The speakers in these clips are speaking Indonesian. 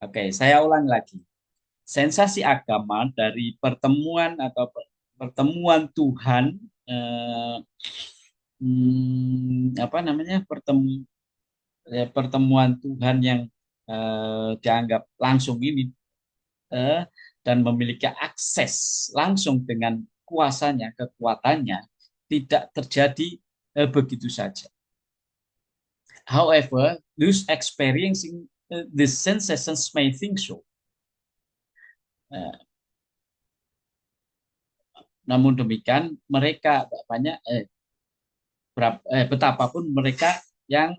Oke, saya ulang lagi. Sensasi agama dari pertemuan atau pertemuan Tuhan, eh, apa namanya, pertemuan Tuhan yang dianggap langsung ini, eh, dan memiliki akses langsung dengan kuasanya, kekuatannya, tidak terjadi begitu saja. However, those experiencing these sensations may think so. Eh, Namun demikian, mereka banyak betapapun mereka yang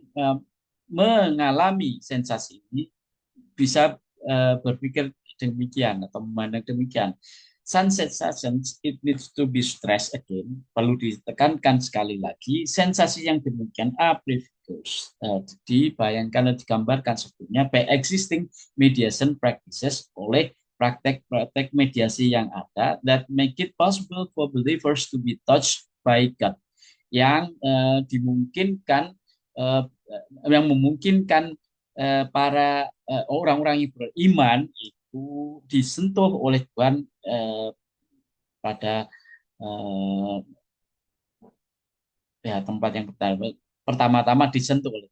mengalami sensasi ini bisa berpikir demikian atau memandang demikian. Some sensations it needs to be stressed again. Perlu ditekankan sekali lagi, sensasi yang demikian are prefigures, dibayangkan dan digambarkan sebetulnya by existing mediation practices, oleh praktek-praktek mediasi yang ada that make it possible for believers to be touched by God, yang dimungkinkan, eh, yang memungkinkan para orang-orang yang beriman itu disentuh oleh Tuhan pada eh, ya tempat yang pertama-tama disentuh oleh.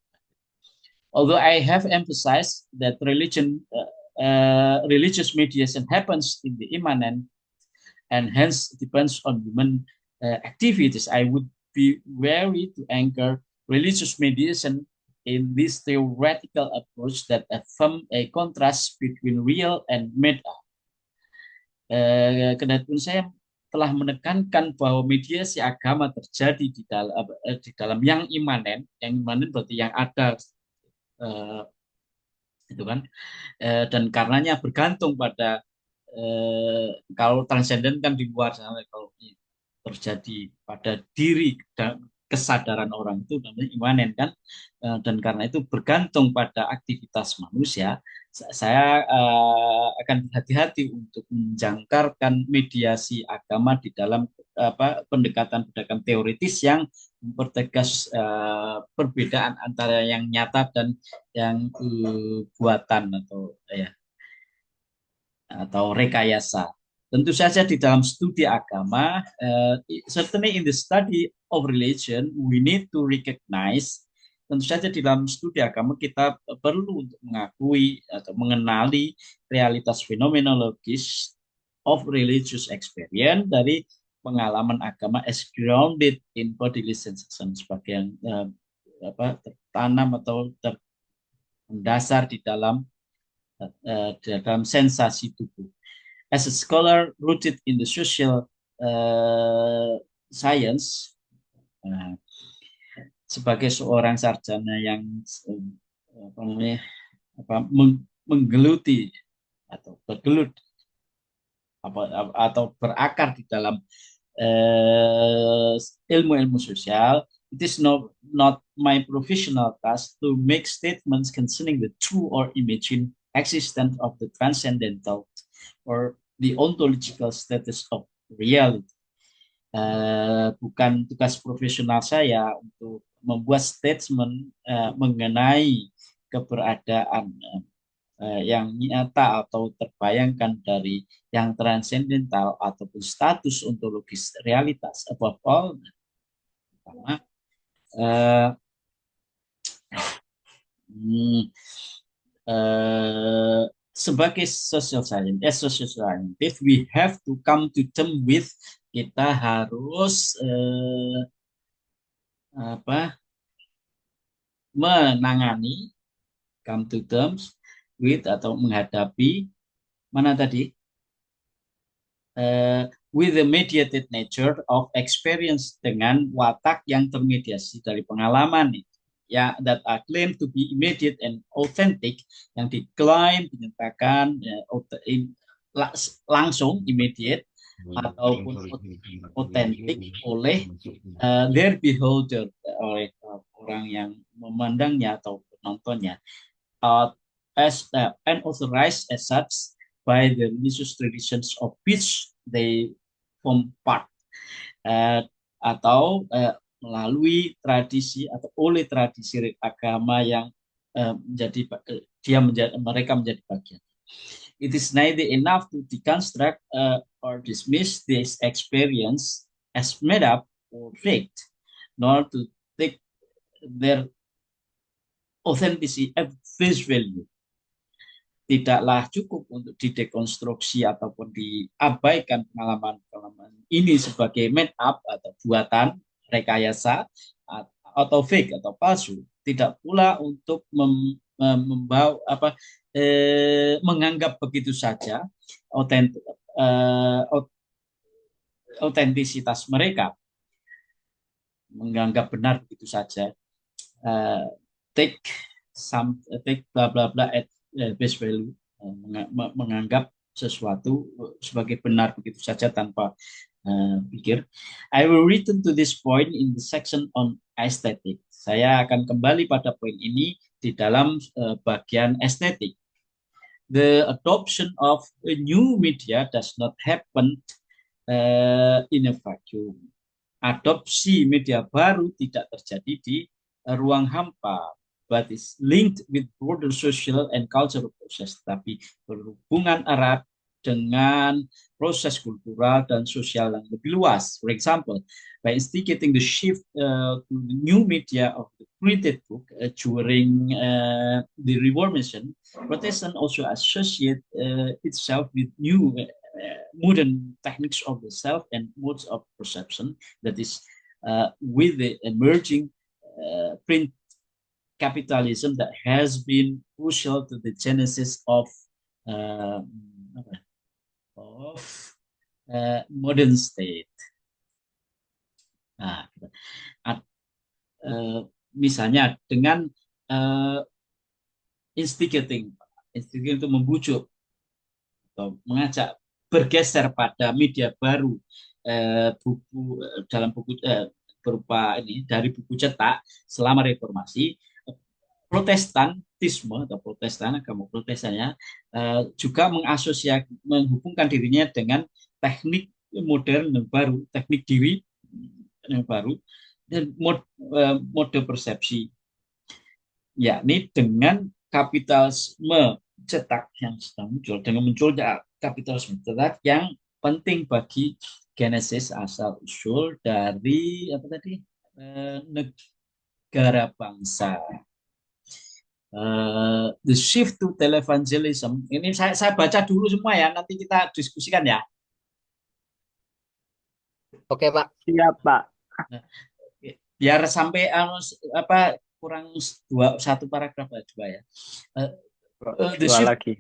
Although I have emphasized that religious mediation happens in the immanent and hence depends on human activities, I would be wary to anchor religious mediation in this theoretical approach that affirm a contrast between real and made up. Kedatun saya telah menekankan bahwa mediasi agama terjadi di dalam yang imanen berarti yang ada, eh, itu kan, dan karenanya bergantung pada, kalau transenden kan di luar sana, kalau terjadi pada diri dan kesadaran orang itu namanya imanen kan. Dan karena itu bergantung pada aktivitas manusia. Saya akan berhati-hati untuk menjangkarkan mediasi agama di dalam pendekatan-pendekatan teoritis yang mempertegas perbedaan antara yang nyata dan yang buatan atau rekayasa. Tentu saja di dalam studi agama, certainly in the study of religion, we need to recognize, tentu saja di dalam studi agama kita perlu untuk mengakui atau mengenali realitas fenomenologis of religious experience dari pengalaman agama as grounded in bodily sensation, sebagai yang tertanam atau terdasar di dalam sensasi tubuh. As a scholar rooted in the social science, uh, sebagai seorang sarjana yang apa namanya, menggeluti atau bergelut atau berakar di dalam ilmu-ilmu sosial, it is not my professional task to make statements concerning the true or imagined existence of the transcendental or the ontological status of reality. Bukan tugas profesional saya untuk membuat statement mengenai keberadaan yang nyata atau terbayangkan dari yang transendental ataupun status ontologis realitas. Above all, pertama, uh, hmm, uh, sebagai social scientist, we have to come to terms with, kita harus apa menangani, come to terms with atau menghadapi, mana tadi, with the mediated nature of experience, dengan watak yang termediasi dari pengalaman itu, ya, that are claimed to be immediate and authentic, yang diklaim dinyatakan langsung immediate ataupun otentik oleh their beholder, oleh orang yang memandangnya atau penontonnya, uh, as unauthorized as such by the religious traditions of which they form part, uh, atau melalui tradisi atau oleh tradisi agama yang mereka menjadi bagian. It is neither enough to deconstruct or dismiss this experience as made up or faked, nor to take their authenticity at face value. Tidaklah cukup untuk didekonstruksi ataupun diabaikan pengalaman-pengalaman ini sebagai made up atau buatan, rekayasa, atau fake atau palsu. Tidak pula untuk membawa menganggap begitu saja otentisitas mereka, menganggap benar begitu saja. Take bla bla bla at base value, menganggap sesuatu sebagai benar begitu saja tanpa pikir. I will return to this point in the section on aesthetic. Saya akan kembali pada poin ini di dalam bagian estetik. The adoption of a new media does not happen in a vacuum. Adopsi media baru tidak terjadi di ruang hampa, but is linked with broader social and cultural process, tapi berhubungan erat dengan proses kultural dan sosial yang lebih luas. For example, by instigating the shift to the new media of the printed book during the Reformation, Protestant also associate itself with new modern techniques of the self and modes of perception, that is, with the emerging print capitalism that has been crucial to the genesis of modern state. Nah, misalnya dengan instigating itu membujuk atau mengajak bergeser pada media baru, buku dalam buku berupa ini dari buku cetak selama reformasi. Protestantisme atau Protestan, agama Protestannya juga menghubungkan dirinya dengan teknik modern yang baru, teknik diri yang baru, dan mode persepsi, yakni dengan kapitalisme cetak yang sedang muncul, dengan munculnya kapitalisme cetak yang penting bagi genesis asal usul dari apa tadi negara bangsa. The shift to televangelism ini saya baca dulu semua ya, nanti kita diskusikan ya. Oke, Pak. Siap, Pak. Biar sampai kurang satu paragraf dua ya. The shift to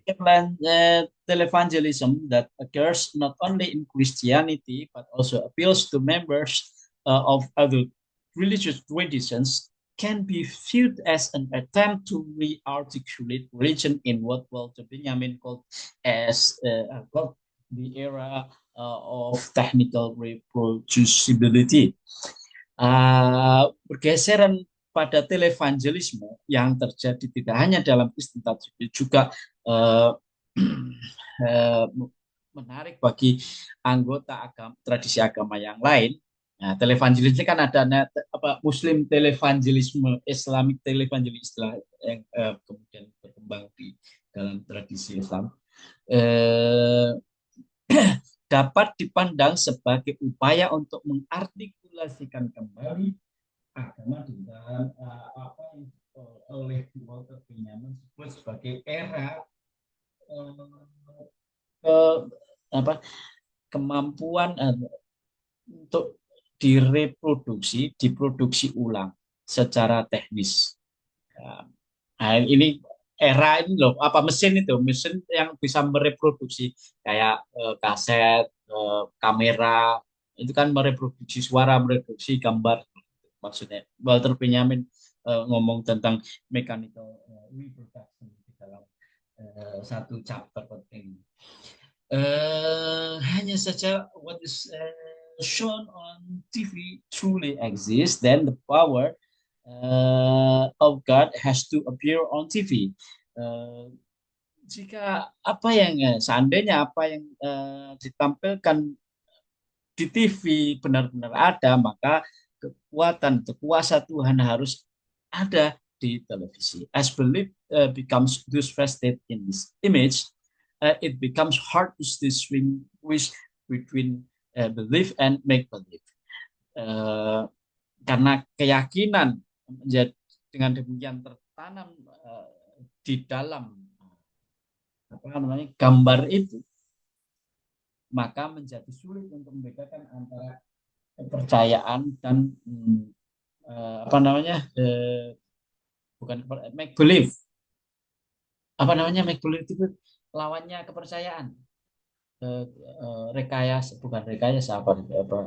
televangelism that occurs not only in Christianity but also appeals to members of other religious traditions can be viewed as an attempt to re-articulate religion in what Walter Benjamin called as the era of technical reproducibility. Pergeseran pada televangelisme yang terjadi tidak hanya dalam Kristen tapi juga menarik bagi anggota tradisi agama yang lain. Nah, televangelisme kan ada Muslim televangelisme, Islamic televangelisme yang kemudian berkembang di dalam tradisi Islam. Dapat dipandang sebagai upaya untuk mengartikulasikan kembali agama dengan apa yang oleh Walter Benjamin disebut sebagai era kemampuan untuk diproduksi ulang secara teknis. Nah, ini era ini loh, mesin yang bisa mereproduksi kayak kaset, kamera, itu kan mereproduksi suara, mereproduksi gambar. Maksudnya Walter Benjamin ngomong tentang mechanical reproduction di dalam satu chapter penting. Hanya saja what is shown on TV truly exists, then the power of God has to appear on TV. Jika seandainya apa yang ditampilkan di TV benar-benar ada, maka kekuatan atau kuasa Tuhan harus ada di televisi. As belief becomes disfested in this image, it becomes hard to distinguish between belief and make believe. Karena keyakinan menjadi dengan demikian tertanam di dalam gambar itu, maka menjadi sulit untuk membedakan antara kepercayaan dan bukan make believe. Make believe itu lawannya kepercayaan. Rekayasa, bukan rekayasa,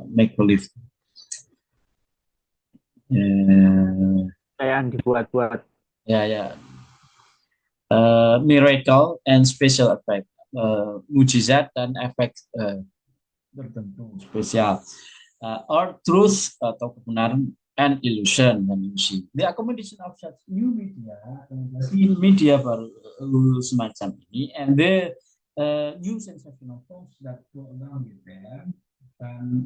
make believe. Percayaan dibuat-buat. Ya. Miracle and special effect. Mujizat dan efek tertentu spesial. Or truth atau kebenaran and illusion dan ilusi. The accommodation of such new media baru semacam ini, and the new sensational forms that go along with them, dan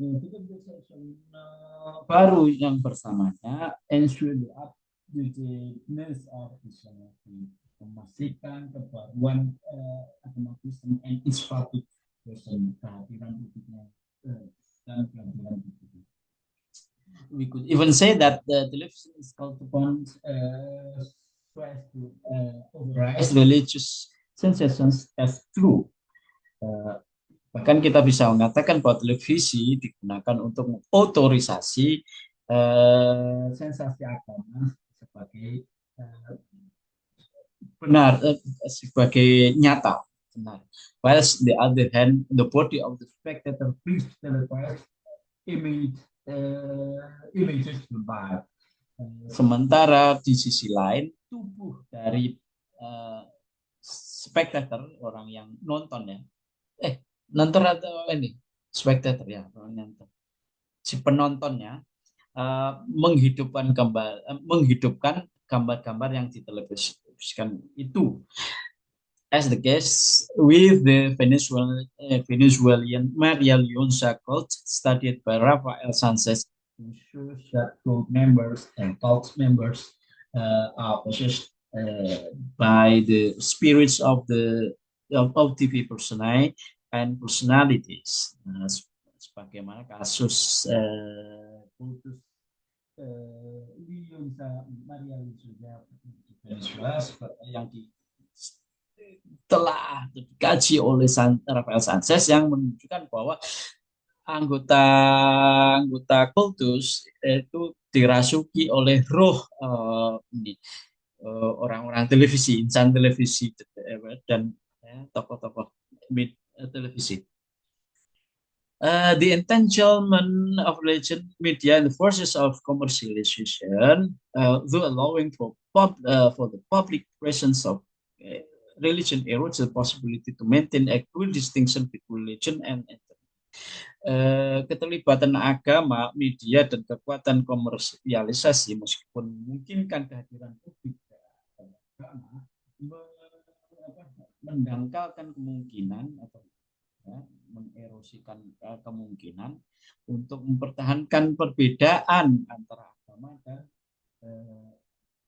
baru yang bersamanya ensure the updatedness of Christianity, memastikan kebaruan agamatisme and its public person, kehadiran publiknya dan kehadiran publiknya. We could even say that the television is called upon tries to override religious sensations as true. Bahkan kita bisa mengatakan bahwa televisi digunakan untuk mengotorisasi sensasi agama sebagai benar, sebagai nyata, benar. Whilst the other hand, the body of the spectator please televised images live. Sementara di sisi lain, tubuh dari spectator, orang yang nonton ya, nonton atau ini spectator ya, nonton, si penontonnya menghidupkan gambar-gambar yang ditelevisikan itu. As the case with the Venezuelan Maria Leonza cult studied by Rafael Sanchez, who shows that cult members and cult members are possessed by the spirits of the TV personae and personalities. Sebagaimana kasus kultus Maria Leonza Venezuela yang telah dikaji oleh Rafael Sanchez, yang menunjukkan bahwa anggota kultus itu dirasuki oleh roh orang-orang televisi, insan televisi dan tokoh-tokoh televisi. The entanglement of religion, media, and the forces of commercialization, though allowing for the public presence of religion, erodes the possibility to maintain a clear distinction between religion and keterlibatan agama, media, dan kekuatan komersialisasi, meskipun memungkinkan kehadiran publik agama, mendangkalkan kemungkinan atau mengerosikan kemungkinan untuk mempertahankan perbedaan antara agama dan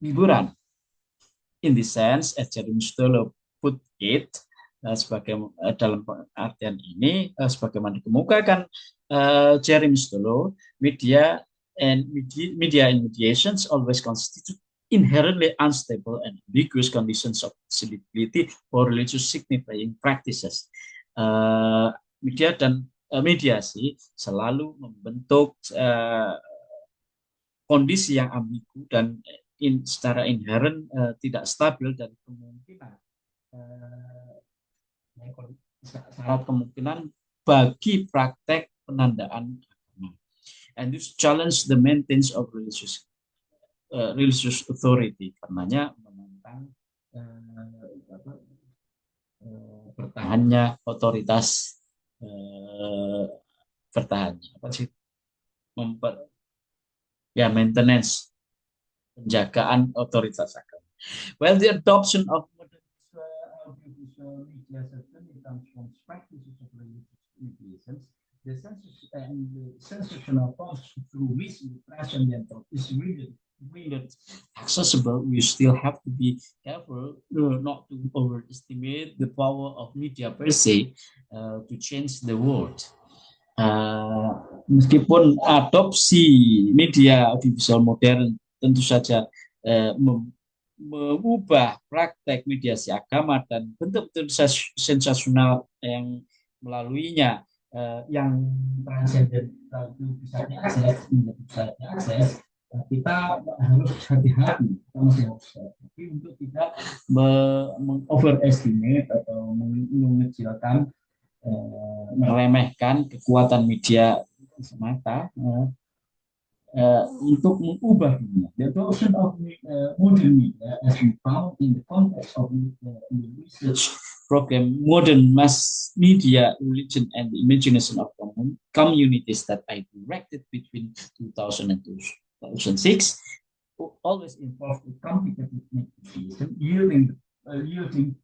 hiburan. In this sense, as Jeremy Stoll put it, sebagai dalam artian ini, sebagaimana dikemukakan Jeremy Stoll, media and mediations always constitute inherently unstable and ambiguous conditions of possibility for religious signifying practices. Media dan mediasi selalu membentuk kondisi yang ambigu dan secara inherent tidak stabil dari kemungkinan syarat kemungkinan bagi praktek penandaan agama. And this challenge the maintenance of religious authority, karenanya menentang bertahannya otoritas maintenance, penjagaan otoritas agama. Well, the adoption of modern audiovisual media certainly comes from practices of religious mediations. The sensational forms through which the transcendental is revealed bring that accessible, we still have to be careful not to overestimate the power of media per se to change the world. Uh, Meskipun adopsi media audiovisual modern tentu saja mengubah praktek mediasi agama dan bentuk-bentuk sensasional yang melaluinya, yang transenden itu bisa diakses, bisa diakses, kita harus hati-hati, kita masih harus hati untuk tidak mengoverestimate atau mengecilkan, meremehkan kekuatan media semata untuk mengubah dunia. The adoption of modern media, as we found in the context of the research program, modern mass media, religion, and the imagination of communities that I directed between 2000 and 2006, always involved a complicated negotiation, yielding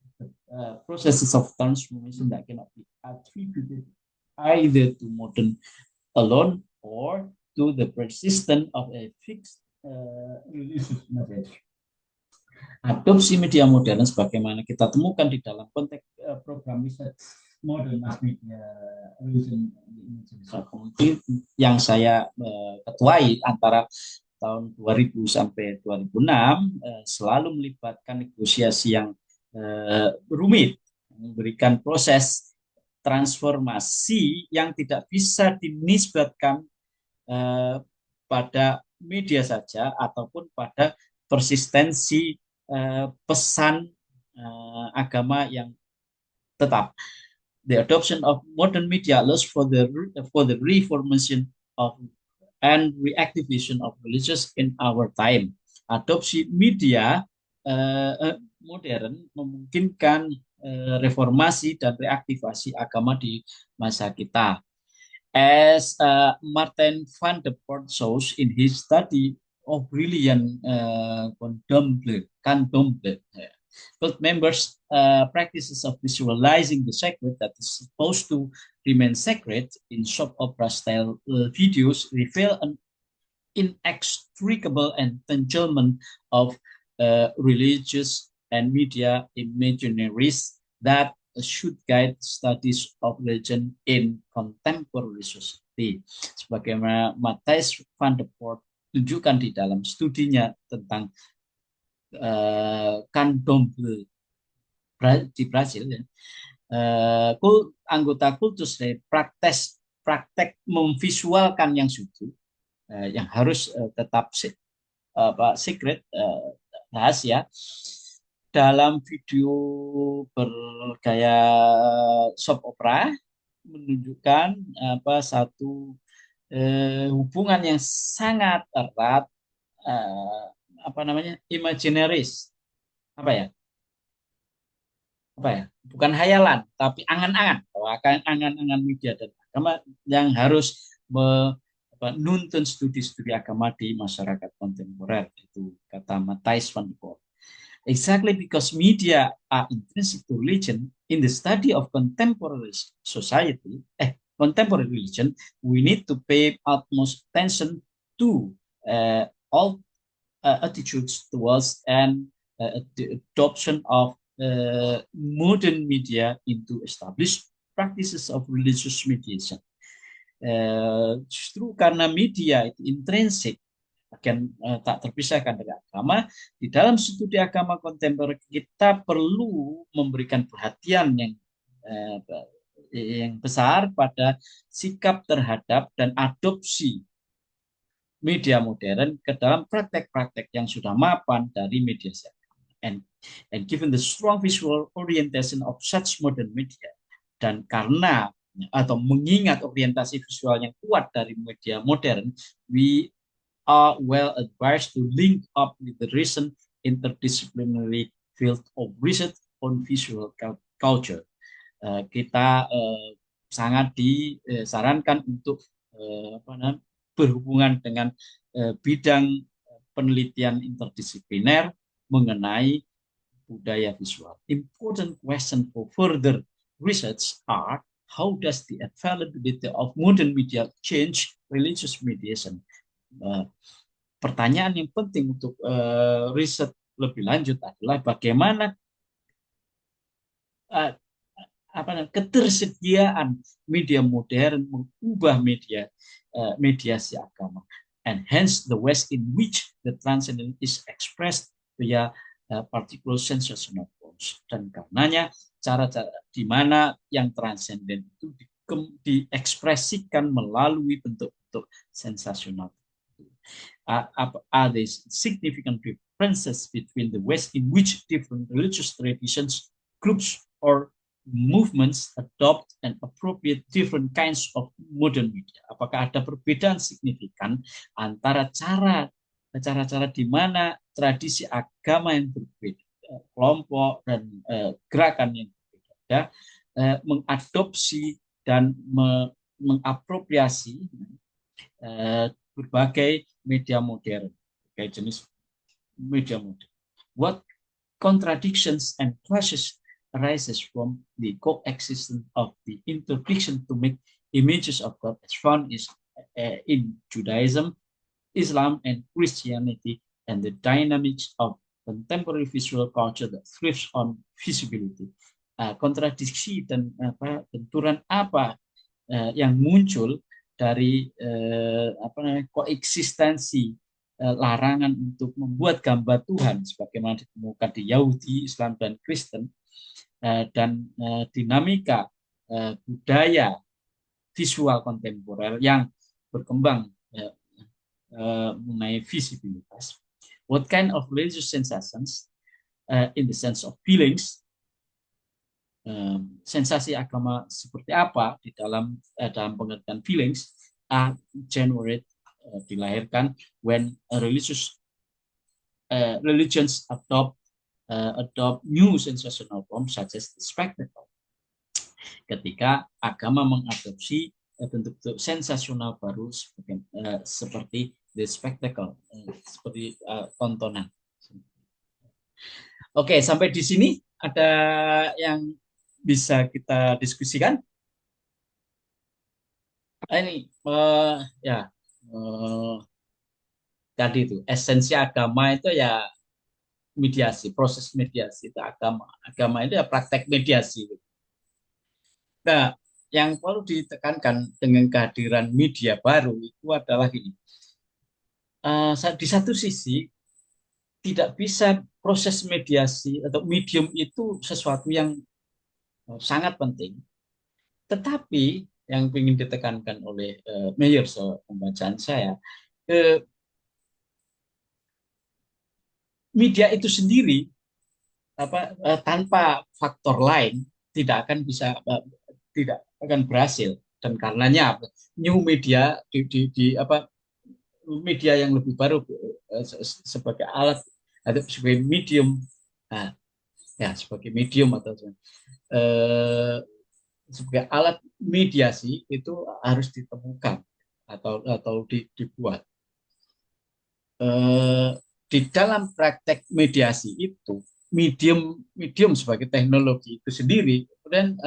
processes of transformation that cannot be attributed either to modern alone or to the persistence of a fixed religious message. Adopsi media modern sebagaimana kita temukan di dalam konteks program riset modern mass media religion yang saya ketuai antara tahun 2000 sampai 2006, selalu melibatkan negosiasi yang rumit, memberikan proses transformasi yang tidak bisa dinisbatkan pada media saja ataupun pada persistensi pesan agama yang tetap. The adoption of modern media allows for the reformation of and reactivation of religious in our time. Adopsi media modern memungkinkan reformasi dan reaktivasi agama di masa kita. As Martin van der Poort shows in his study of brilliant candomblé, cult members' practices of visualizing the sacred that is supposed to remain sacred in soap opera style videos reveal an inextricable entanglement of religious and media imaginaries that should guide studies of religion in contemporary society. Sebagaimana Matthijs van der Poort tunjukkan di dalam studinya tentang candomblé di Brasil, ya. Anggota kultus dari praktek memvisualkan yang suci, yang harus tetap secret, rahasia, dalam video bergaya soap opera menunjukkan satu hubungan yang sangat erat, imaginaris, bukan hayalan tapi angan-angan media dan agama yang harus menuntun studi-studi agama di masyarakat kontemporer, itu kata Matthijs van der Poort. Exactly because media are intrinsic to religion, in the study of contemporary society, contemporary religion, we need to pay utmost attention to all attitudes towards and the adoption of modern media into established practices of religious mediation. Justru karena media itu intrinsik, akan tak terpisahkan dari agama, di dalam studi agama kontemporer kita perlu memberikan perhatian yang besar pada sikap terhadap dan adopsi media modern ke dalam praktek-praktek yang sudah mapan dari media agama. And given the strong visual orientation of such modern media, dan karena atau mengingat orientasi visual yang kuat dari media modern, we are well advised to link up with the recent interdisciplinary field of research on visual culture. Kita sangat disarankan untuk berhubungan dengan bidang penelitian interdisipliner mengenai budaya visual. Important question for further research are: how does the availability of modern media change religious mediation? pertanyaan yang penting untuk riset lebih lanjut adalah bagaimana eh, ketersediaan media modern mengubah mediasi agama, and hence the West in which the transcendent is expressed via particular sensational forms. Dan karenanya cara-cara di mana yang transenden itu diekspresikan melalui bentuk-bentuk sensasional. Are there significant differences between the West in which different religious traditions, groups, or movements adopt and appropriate different kinds of modern media? Apakah ada perbedaan signifikan antara cara-cara di mana tradisi agama yang berbeda, kelompok dan gerakan yang berbeda, mengadopsi dan mengapropriasi berbagai media modern, berbagai jenis media modern. What contradictions and clashes arises from the coexistence of the interdiction to make images of God as found in Judaism, Islam, and Christianity, and the dynamics of contemporary visual culture that thrives on visibility. Kontradiksi dan benturan apa yang muncul dari koeksistensi larangan untuk membuat gambar Tuhan sebagaimana ditemukan di Yahudi, Islam, dan Kristen, dan dinamika budaya visual kontemporer yang berkembang mengenai visibilitas. What kind of religious sensations in the sense of feelings, sensasi agama seperti apa di dalam pengertian feelings are generate, dilahirkan when religions adopt new sensational forms such as the spectacle. Ketika agama mengadopsi bentuk-bentuk sensasional baru seperti the spectacle, seperti tontonan. Oke, sampai di sini ada yang bisa kita diskusikan? Ini ya tadi itu esensi agama itu ya mediasi, proses mediasi itu agama itu ya praktek mediasi. Nah, yang perlu ditekankan dengan kehadiran media baru itu adalah ini. Di satu sisi tidak bisa proses mediasi atau medium itu sesuatu yang sangat penting, tetapi yang ingin ditekankan oleh Mayer pembacaan saya, media itu sendiri tanpa faktor lain tidak akan berhasil, dan karenanya new media media yang lebih baru sebagai alat atau sebagai medium, sebagai medium atau sebagai alat mediasi itu harus ditemukan atau dibuat. Di dalam praktek mediasi itu medium sebagai teknologi itu sendiri, kemudian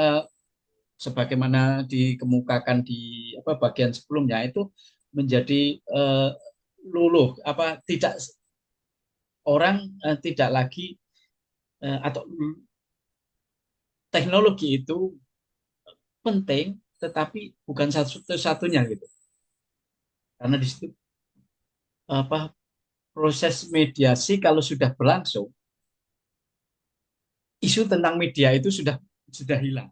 sebagaimana dikemukakan di bagian sebelumnya itu menjadi luluh tidak orang tidak lagi atau teknologi itu penting tetapi bukan satu-satunya gitu, karena di situ proses mediasi kalau sudah berlangsung, isu tentang media itu sudah hilang.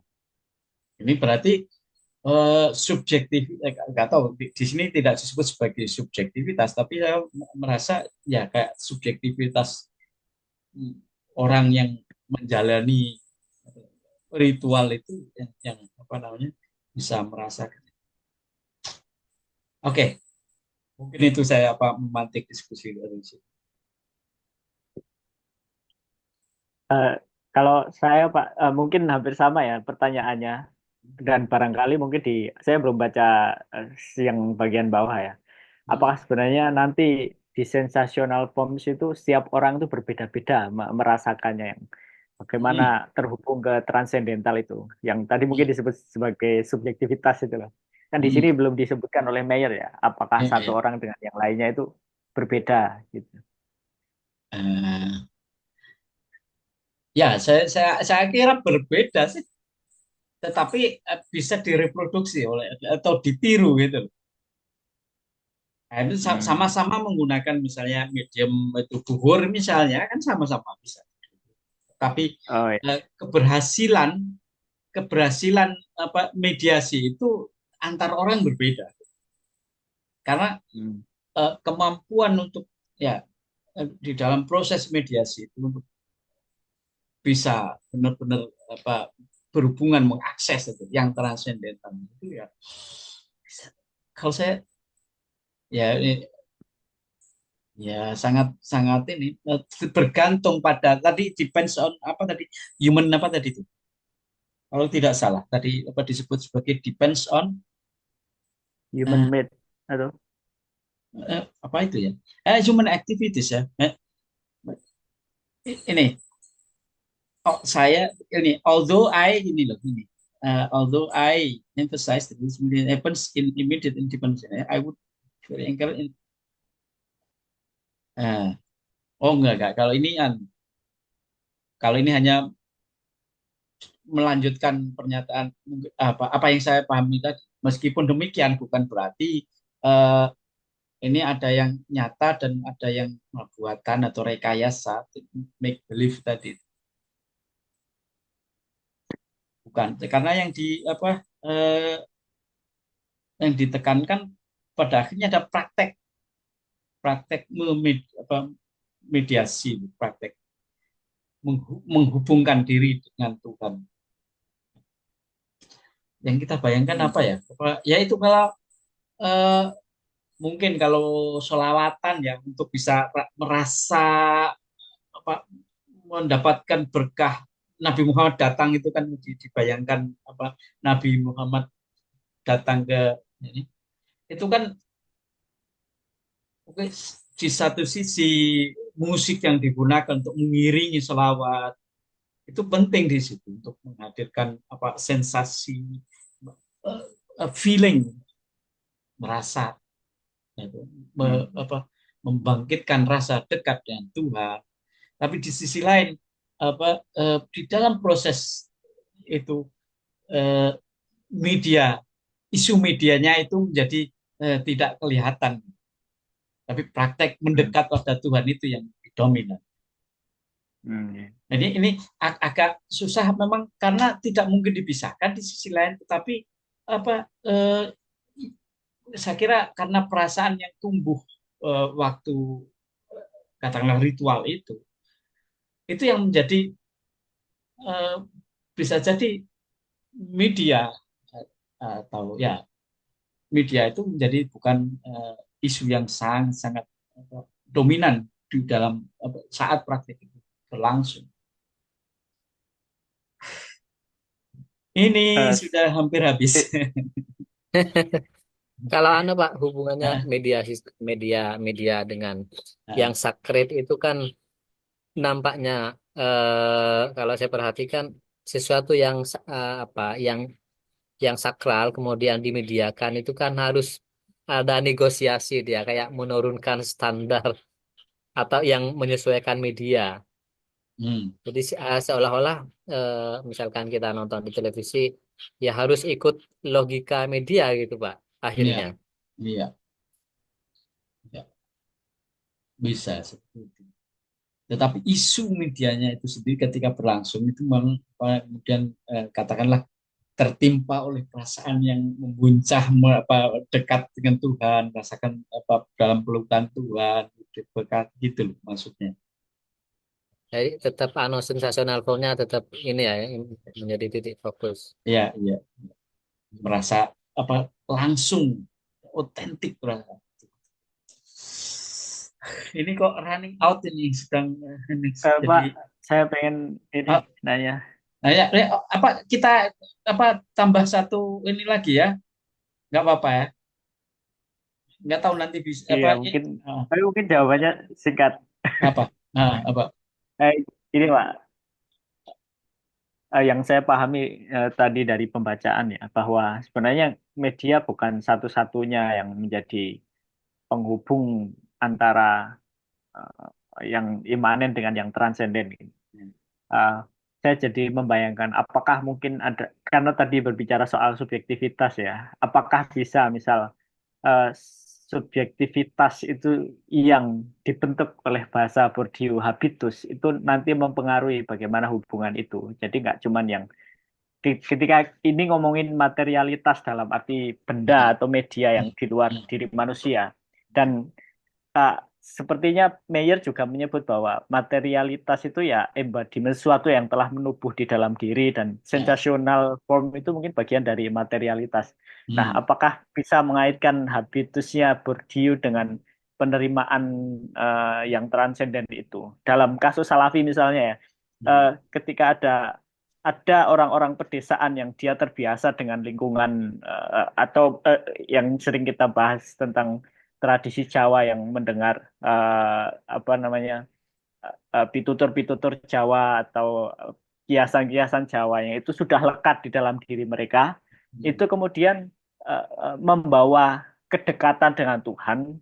Ini berarti subjektif, nggak tahu di sini tidak disebut sebagai subjektivitas, tapi saya merasa ya kayak subjektivitas orang yang menjalani ritual itu yang bisa merasakan. Oke, mungkin itu saya memantik diskusi dari sini. Kalau saya Pak, mungkin hampir sama ya pertanyaannya, dan barangkali mungkin saya belum baca yang bagian bawah ya. Apakah sebenarnya nanti di sensational forms itu setiap orang itu berbeda-beda merasakannya, yang bagaimana terhubung ke transendental itu, yang tadi mungkin disebut sebagai subjektivitas itu loh. Kan di sini belum disebutkan oleh Mayer ya, apakah satu orang dengan yang lainnya itu berbeda gitu. Eh, ya, saya kira berbeda sih, tetapi bisa direproduksi oleh atau ditiru gitu loh. Nah, itu Hmm. sama-sama menggunakan misalnya medium itu buhur misalnya kan sama-sama bisa. Tapi Oh ya. keberhasilan keberhasilan apa mediasi itu antar orang berbeda karena Hmm. kemampuan untuk ya di dalam proses mediasi itu untuk bisa benar-benar apa berhubungan mengakses itu yang transendental itu ya kalau saya ya ya sangat sangat ini bergantung pada tadi depends on apa tadi human apa tadi itu kalau tidak salah tadi apa disebut sebagai depends on Human eh, made atau apa itu ya human activities ya ini oh, saya ini although I ini loh ini although I emphasize that this happens in immediate independence I would very encourage oh enggak kalau ini kalau ini hanya melanjutkan pernyataan apa yang saya pahami tadi meskipun demikian bukan berarti eh, ini ada yang nyata dan ada yang buatan atau rekayasa make believe tadi bukan karena yang di apa eh, yang ditekankan pada akhirnya ada praktek praktek apa, mediasi praktek menghubungkan diri dengan Tuhan yang kita bayangkan apa hmm. ya apa, ya itu kalau eh, mungkin kalau solawatan ya untuk bisa merasa apa mendapatkan berkah Nabi Muhammad datang itu kan dibayangkan apa Nabi Muhammad datang ke ini itu kan oke, di satu sisi musik yang digunakan untuk mengiringi selawat itu penting di situ untuk menghadirkan apa sensasi feeling merasa itu, Hmm. apa membangkitkan rasa dekat dengan Tuhan. Tapi di sisi lain apa di dalam proses itu eh, media isu medianya itu menjadi tidak kelihatan, tapi praktek Hmm. mendekat pada Tuhan itu yang dominan. Hmm. Ya. Jadi ini agak susah memang karena tidak mungkin dipisahkan di sisi lain, tetapi apa saya kira karena perasaan yang tumbuh waktu katakanlah ritual itu yang menjadi eh, bisa jadi media atau ya media itu menjadi bukan isu yang sangat sangat dominan di dalam saat praktik itu berlangsung. Ini Eh, sudah hampir habis. eh, Kalau anu Pak, hubungannya Nah, media media media dengan nah, yang sakrit itu kan nampaknya kalau saya perhatikan sesuatu yang apa yang sakral kemudian dimediakan itu kan harus ada negosiasi dia kayak menurunkan standar atau yang menyesuaikan media. hmm, Jadi seolah-olah misalkan kita nonton di televisi ya harus ikut logika media gitu Pak iya, akhirnya. iya, iya, bisa seperti itu. Tetapi isu medianya itu sendiri ketika berlangsung itu memang kemudian katakanlah tertimpa oleh perasaan yang membuncah apa, dekat dengan Tuhan, rasakan apa dalam pelukan Tuhan, dekat gitu loh maksudnya. Jadi tetap anu sensasional tetap ini ya yang menjadi titik fokus. Iya, iya, merasa apa langsung otentik berasa. Ini kok running out ini sedang ini, jadi Pak, saya pengen ini ah, nanya. nah ya, apa kita apa tambah satu ini lagi ya? Nggak apa-apa ya? Nggak tahu nanti bisa Iya, apa mungkin tapi mungkin jawabannya singkat. apa apa Eh, ini Pak, yang saya pahami tadi dari pembacaan ya, bahwa sebenarnya media bukan satu-satunya yang menjadi penghubung antara yang imanen dengan yang transenden ini. Hmm. Saya jadi membayangkan apakah mungkin ada, karena tadi berbicara soal subjektivitas ya, apakah bisa misal eh, subjektivitas itu yang dibentuk oleh bahasa Bourdieu habitus itu nanti mempengaruhi bagaimana hubungan itu. Jadi nggak cuman yang ketika ini ngomongin materialitas dalam arti benda atau media yang di luar Hmm. diri manusia. Dan sepertinya Mayer juga menyebut bahwa materialitas itu ya embodiment sesuatu yang telah menubuh di dalam diri dan Ya. sensational form itu mungkin bagian dari materialitas. Nah, Hmm. apakah bisa mengaitkan habitusnya Bourdieu dengan penerimaan yang transenden itu? Dalam kasus Salafi misalnya ya, Hmm. ketika ada orang-orang pedesaan yang dia terbiasa dengan lingkungan atau yang sering kita bahas tentang tradisi Jawa yang mendengar apa namanya pitutur-pitutur Jawa atau kiasan-kiasan Jawa yang itu sudah lekat di dalam diri mereka, Hmm. itu kemudian membawa kedekatan dengan Tuhan,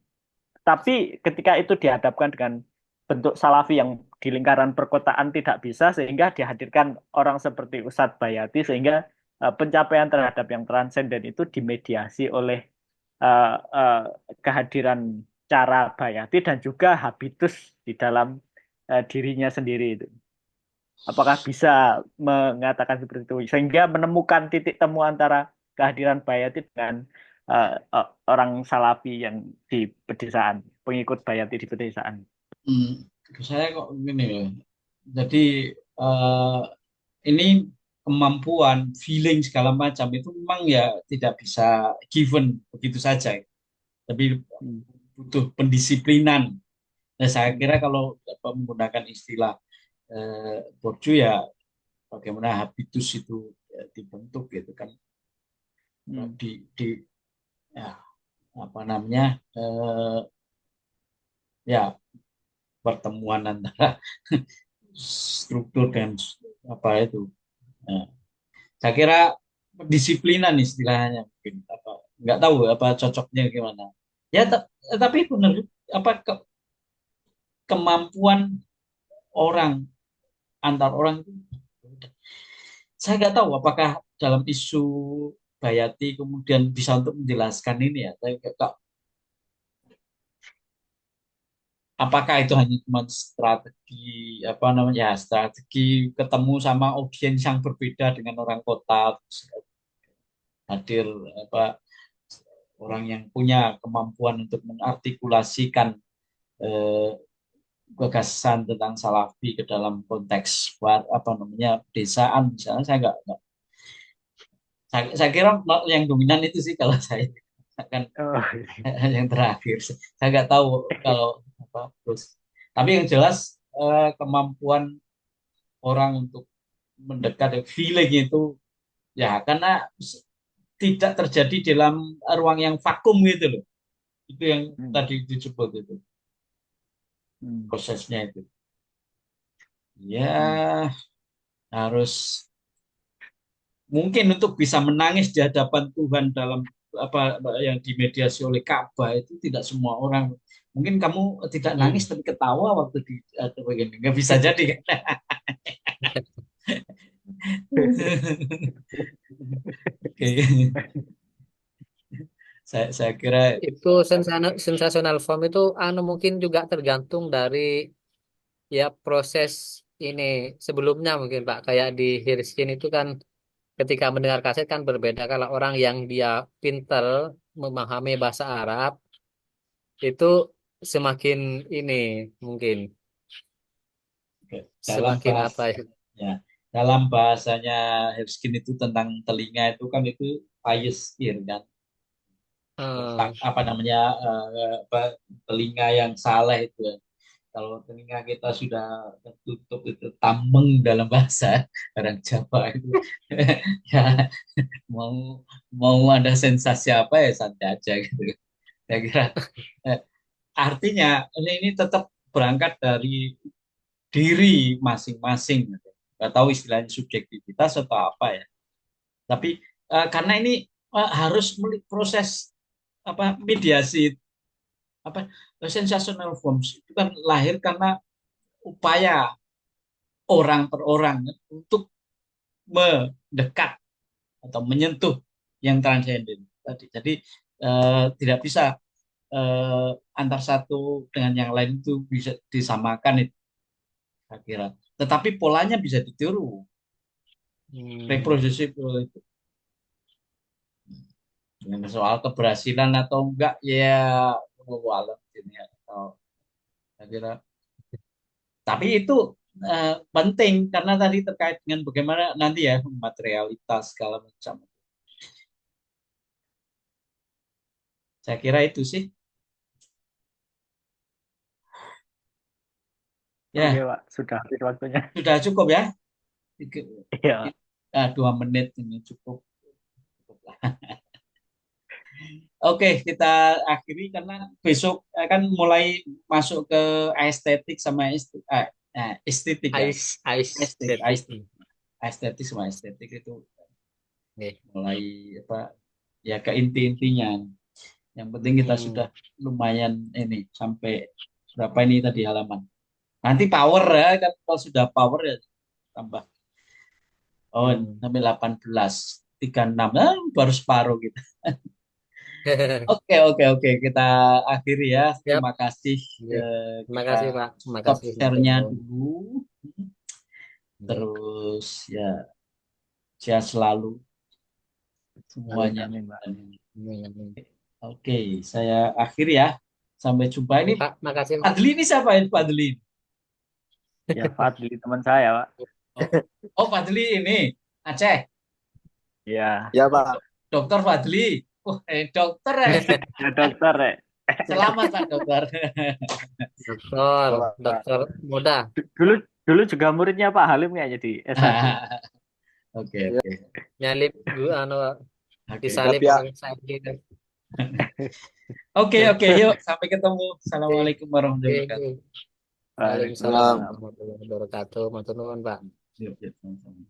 tapi ketika itu dihadapkan dengan bentuk salafi yang di lingkaran perkotaan tidak bisa, sehingga dihadirkan orang seperti Ustadz Bayati, sehingga pencapaian terhadap yang transenden itu dimediasi oleh eh, eh, kehadiran cara Bayati dan juga habitus di dalam dirinya sendiri itu. Apakah bisa mengatakan seperti itu sehingga menemukan titik temu antara kehadiran Bayati dengan orang Salafi yang di pedesaan, pengikut Bayati di pedesaan. Hmm. Saya kok gini loh. Jadi eh, ini kemampuan, feeling segala macam itu memang ya tidak bisa given begitu saja. Tapi Hmm, butuh pendisiplinan. Nah, saya hmm, kira kalau menggunakan istilah Bourdieu ya bagaimana habitus itu dibentuk gitu kan. hmm, Di ya, apa namanya ya pertemuan antara struktur dan apa itu. Nah, saya kira disiplinan istilahnya mungkin apa nggak tahu apa cocoknya gimana. Ya tapi benar apa kemampuan orang antar orang itu saya nggak tahu apakah dalam isu Bayati kemudian bisa untuk menjelaskan ini ya. Saya nggak apakah itu hanya cuma strategi apa namanya ya strategi ketemu sama audiens yang berbeda dengan orang kota terus hadir apa orang yang punya kemampuan untuk mengartikulasikan eh, gagasan tentang salafi ke dalam konteks apa namanya pedesaan misalnya saya kira yang dominan itu sih kalau saya kan oh, yang terakhir saya nggak tahu kalau apa terus tapi yang jelas kemampuan orang untuk mendekat feeling itu ya karena tidak terjadi dalam ruang yang vakum gitu loh itu yang hmm, tadi disebut itu hmm, prosesnya itu hmm. ya harus mungkin untuk bisa menangis di hadapan Tuhan dalam apa yang dimediasi oleh Ka'bah itu tidak semua orang mungkin kamu tidak nangis Hmm. tapi ketawa waktu di atau begini nggak bisa jadi kan. Oke. Saya kira Itu sensasional form itu mungkin juga tergantung dari ya proses ini sebelumnya mungkin Pak kayak di Hirskin itu kan ketika mendengar kaset kan berbeda kalau orang yang dia pinter memahami bahasa Arab itu semakin ini mungkin dalam semakin apa bahasa ya. ya dalam bahasanya Herskin itu tentang telinga itu kan itu pious ear kan otak Hmm, apa namanya apa, telinga yang salah itu ya. Kalau telinga kita sudah tertutup itu tameng dalam bahasa orang Jawa itu ya mau mau ada sensasi apa ya santai aja gitu. Saya kira eh, artinya ini tetap berangkat dari diri masing-masing. Gitu. Nggak tahu istilahnya subjektivitas atau apa ya. Tapi karena ini harus proses apa mediasi apa sensational forms itu kan lahir karena upaya orang per orang untuk mendekat atau menyentuh yang transenden tadi. Jadi tidak bisa eh, antar satu dengan yang lain itu bisa disamakan itu saya kira. Tetapi polanya bisa ditiru. Hmm. Reproduksi itu dengan soal keberhasilan atau enggak ya walau ini atau saya kira. Tapi itu penting karena tadi terkait dengan bagaimana nanti ya materialitas segala macam. Saya kira itu sih. Oke, Ya, Pak. Sudah habis waktunya. sudah cukup ya. Iya, Pak. 2 menit ini cukup. Cukup lah. Oke, kita akhiri karena besok akan mulai masuk ke estetik sama estetik ya. Ais static. Estetik sama estetik itu Oke. mulai apa ya ke inti-intinya. Yang penting kita Hmm. sudah lumayan ini sampai berapa ini tadi halaman. Nanti power ya kan kalau sudah power ya tambah. Oh, Hmm. sampai 18 36 baru separuh gitu. Oke, oke, oke. Kita akhiri ya. Siap. Terima kasih. Oke. Terima Kita kasih, Pak. Terima stop kasih, Mas share-nya Gunung. dulu. Oke. Terus ya, sehat selalu Amin, semuanya. amin, Pak. Amin, amin. Oke, saya akhiri ya. Sampai jumpa. Ini Oke, Pak. Makasih, Pak. Fadli ini siapa ini Fadli? Ya, Fadli teman saya, Pak. Oh, oh Fadli ini Aceh. Ya, Ya, Pak. Dokter Fadli. Oh, dokter. ya dokter, ya. Selamat Pak Dokter. Dokter, Pak. dokter muda. Dulu dulu juga muridnya Pak Halim kayaknya di S1. Oke, Ya, oke. Nyalip gua Oke. disalip siap ya. orang saya gitu. Oke, oke. Yuk, sampai ketemu. Assalamualaikum warahmatullahi Oke. wabarakatuh. Waalaikumsalam Salam. Waalaikumsalam. warahmatullahi wabarakatuh. Matur nuwun, Pak. Yuk, yuk, sama-sama.